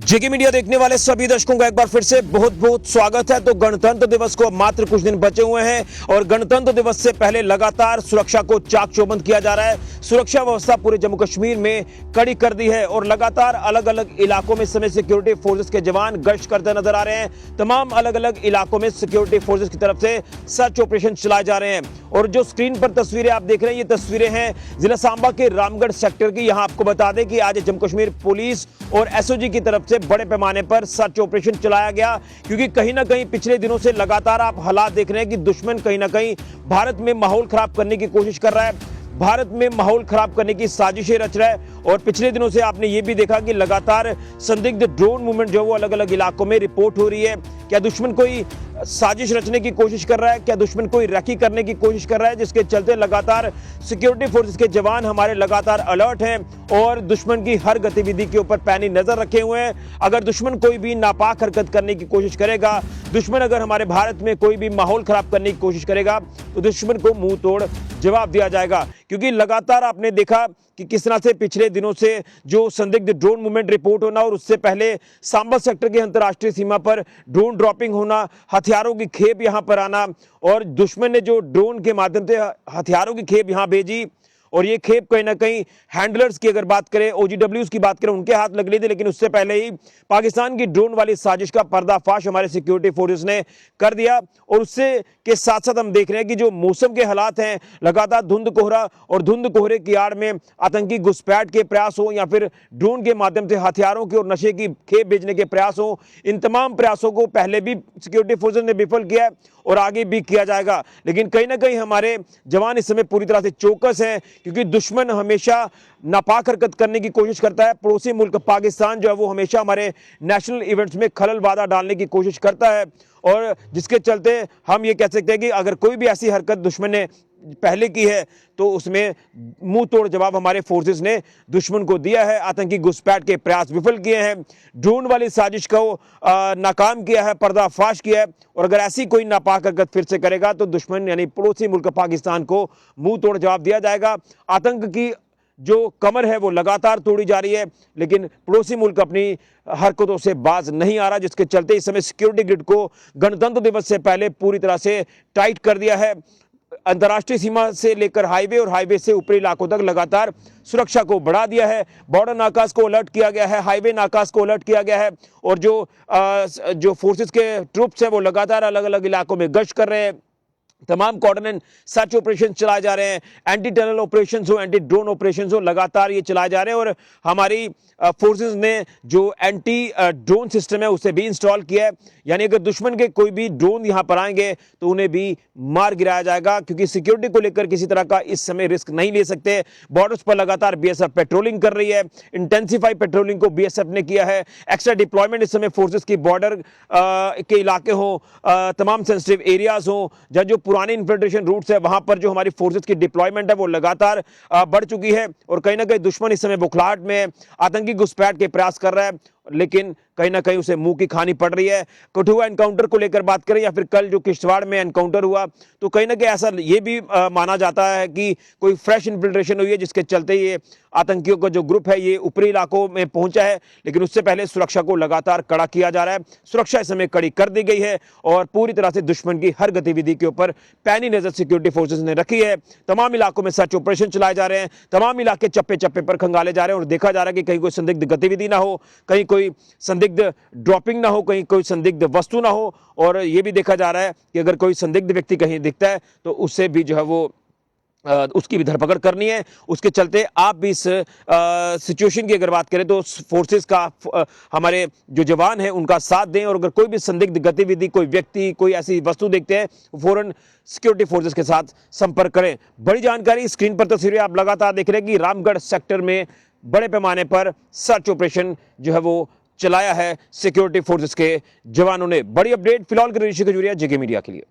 जेके media देखने वाले सभी दर्शकों का एक बार फिर से बहुत बहुत स्वागत है। तो गणतंत्र दिवस को मात्र कुछ दिन बचे हुए हैं और गणतंत्र दिवस से पहले लगातार सुरक्षा को चाक चौबंद किया जा रहा है। सुरक्षा व्यवस्था पूरे जम्मू कश्मीर में कड़ी कर दी है और लगातार अलग अलग इलाकों में समय सिक्योरिटी फोर्सेस के जवान गश्त करते नजर आ रहे हैं। तमाम अलग अलग इलाकों में सिक्योरिटी फोर्सेस की तरफ से सर्च ऑपरेशन चलाए जा रहे हैं और जो स्क्रीन पर तस्वीरें आप देख रहे हैं, ये तस्वीरें हैं जिला सांबा के रामगढ़ सेक्टर की। यहां आपको बता दें कि आज जम्मू कश्मीर पुलिस और एसओजी की तरफ से बड़े पैमाने पर सर्च ऑपरेशन चलाया गया, क्योंकि कहीं ना कहीं पिछले दिनों से लगातार आप हालात देख रहे हैं कि दुश्मन कहीं ना कहीं भारत में माहौल खराब करने की कोशिश कर रहा है, भारत में माहौल खराब करने की साजिशें रच रहा है। और पिछले दिनों से आपने ये भी देखा कि लगातार संदिग्ध ड्रोन मूवमेंट जो वो अलग अलग इलाकों में रिपोर्ट हो रही है। क्या दुश्मन कोई साजिश रचने की कोशिश कर रहा है, क्या दुश्मन कोई रैकी करने की कोशिश कर रहा है, जिसके चलते लगातार सिक्योरिटी फोर्सेस के जवान हमारे लगातार अलर्ट हैं और दुश्मन की हर गतिविधि के ऊपर पैनी नजर रखे हुए हैं। अगर दुश्मन कोई भी नापाक हरकत करने की कोशिश करेगा, दुश्मन अगर हमारे भारत में कोई भी माहौल खराब करने की कोशिश करेगा, तो दुश्मन को मुंह तोड़ जवाब दिया जाएगा। क्योंकि लगातार आपने देखा कि किस तरह से पिछले दिनों से जो संदिग्ध ड्रोन मूवमेंट रिपोर्ट होना और उससे पहले सांबा सेक्टर की अंतर्राष्ट्रीय सीमा पर ड्रोन ड्रॉपिंग होना, हथियारों की खेप यहां पर आना और दुश्मन ने जो ड्रोन के माध्यम से हथियारों की खेप यहां भेजी और ये खेप कहीं ना कहीं हैंडलर्स की अगर बात करें, ओजीडब्ल्यूज की बात करें, उनके हाथ लग रही थी। लेकिन उससे पहले ही पाकिस्तान की ड्रोन वाली साजिश का पर्दाफाश हमारे सिक्योरिटी फोर्सेस ने कर दिया। और उससे के साथ साथ हम देख रहे हैं कि जो मौसम के हालात हैं, लगातार धुंध कोहरा और धुंध कोहरे की आड़ में आतंकी घुसपैठ के प्रयास हो या फिर ड्रोन के माध्यम से हथियारों की और नशे की खेप भेजने के प्रयास हो, इन तमाम प्रयासों को पहले भी सिक्योरिटी फोर्सेस ने विफल किया है और आगे भी किया जाएगा। लेकिन कहीं ना कहीं हमारे जवान इस समय पूरी तरह से चौकस हैं, क्योंकि दुश्मन हमेशा नापाक हरकत करने की कोशिश करता है। पड़ोसी मुल्क पाकिस्तान जो है वो हमेशा हमारे नेशनल इवेंट्स में खलल बाधा डालने की कोशिश करता है और जिसके चलते हम ये कह सकते हैं कि अगर कोई भी ऐसी हरकत दुश्मन ने पहले की है तो उसमें मुंह तोड़ जवाब हमारे फोर्सेस ने दुश्मन को दिया है। आतंकी घुसपैठ के प्रयास विफल किए हैं, ड्रोन वाली साजिश को नाकाम किया है, पर्दाफाश किया है और अगर ऐसी कोई नापाक हरकत फिर से करेगा तो दुश्मन यानी पड़ोसी मुल्क पाकिस्तान को मुंह तोड़ जवाब दिया जाएगा। आतंक की जो कमर है वो लगातार तोड़ी जा रही है, लेकिन पड़ोसी मुल्क अपनी हरकतों से बाज नहीं आ रहा, जिसके चलते इस समय सिक्योरिटी ग्रिड को गणतंत्र दिवस से पहले पूरी तरह से टाइट कर दिया है। अंतर्राष्ट्रीय सीमा से लेकर हाईवे और हाईवे से ऊपरी इलाकों तक लगातार सुरक्षा को बढ़ा दिया है। बॉर्डर नाकास को अलर्ट किया गया है, हाईवे नाकास को अलर्ट किया गया है और जो फोर्सेस के ट्रूप्स हैं वो लगातार अलग अलग इलाकों में गश्त कर रहे हैं। तमाम कोऑर्डिनेट सर्च ऑपरेशन चलाए जा रहे हैं, एंटी टनल ऑपरेशन हो, एंटी ड्रोन ऑपरेशन हो, लगातार ये चलाए जा रहे हैं और हमारी फोर्सेस ने जो एंटी ड्रोन सिस्टम है उसे भी इंस्टॉल किया है। यानी अगर दुश्मन के कोई भी ड्रोन यहां पर आएंगे तो उन्हें भी मार गिराया जाएगा, क्योंकि सिक्योरिटी को लेकर किसी तरह का इस समय रिस्क नहीं ले सकते। बॉर्डर्स पर लगातार बीएसएफ पेट्रोलिंग कर रही है, इंटेंसिफाई पेट्रोलिंग को बीएसएफ ने किया है। एक्स्ट्रा डिप्लॉयमेंट इस समय फोर्सेस की बॉर्डर के इलाके हो, तमाम सेंसिटिव एरियाज हो, जहां जो पुराने इन्फिल्ट्रेशन रूट्स है वहां पर जो हमारी फोर्सेस की डिप्लॉयमेंट है वो लगातार बढ़ चुकी है और कहीं ना कहीं दुश्मन इस समय बुखलाहट में आतंकी घुसपैठ के प्रयास कर रहा है, लेकिन कहीं ना कहीं उसे मुंह की खानी पड़ रही है। कठुआ एनकाउंटर को लेकर बात करें या फिर कल जो किश्तवाड़ में एनकाउंटर हुआ, तो कहीं ना कहीं ऐसा ये भी माना जाता है कि कोई फ्रेश इन्फिल्ट्रेशन हुई है, जिसके चलते ये आतंकियों का जो ग्रुप है ये ऊपरी इलाकों में पहुंचा है। लेकिन उससे पहले सुरक्षा को लगातार कड़ा किया जा रहा है। सुरक्षा इस समय कड़ी कर दी गई है और पूरी तरह से दुश्मन की हर गतिविधि के ऊपर पैनी नजर सिक्योरिटी फोर्सेस ने रखी है। तमाम इलाकों में सर्च ऑपरेशन चलाए जा रहे हैं, तमाम इलाके चप्पे चप्पे पर खंगाले जा रहे हैं और देखा जा रहा है कि कहीं कोई संदिग्ध गतिविधि ना हो, कहीं कोई संदिग्ध ड्रॉपिंग ना हो, कहीं कोई संदिग्ध वस्तु ना हो। और यह भी देखा जा रहा है कि अगर कोई संदिग्ध व्यक्ति कहीं दिखता है तो उससे भी जो है वो उसकी भी धरपकड़ करनी है। उसके चलते आप भी इस सिचुएशन की अगर बात करें तो फोर्सेस का हमारे जो जवान हैं उनका साथ दें और अगर कोई भी संदिग्ध गतिविधि, कोई व्यक्ति, कोई ऐसी वस्तु देखते हैं, फौरन सिक्योरिटी फोर्सेस के साथ संपर्क करें। बड़ी जानकारी, स्क्रीन पर तस्वीरें आप लगातार देख रहे हैं कि रामगढ़ सेक्टर में बड़े पैमाने पर सर्च ऑपरेशन जो है वो चलाया है सिक्योरिटी फोर्सेस के जवानों ने। बड़ी अपडेट फिलहाल के ऋषि खजूरिया, जेके मीडिया के लिए।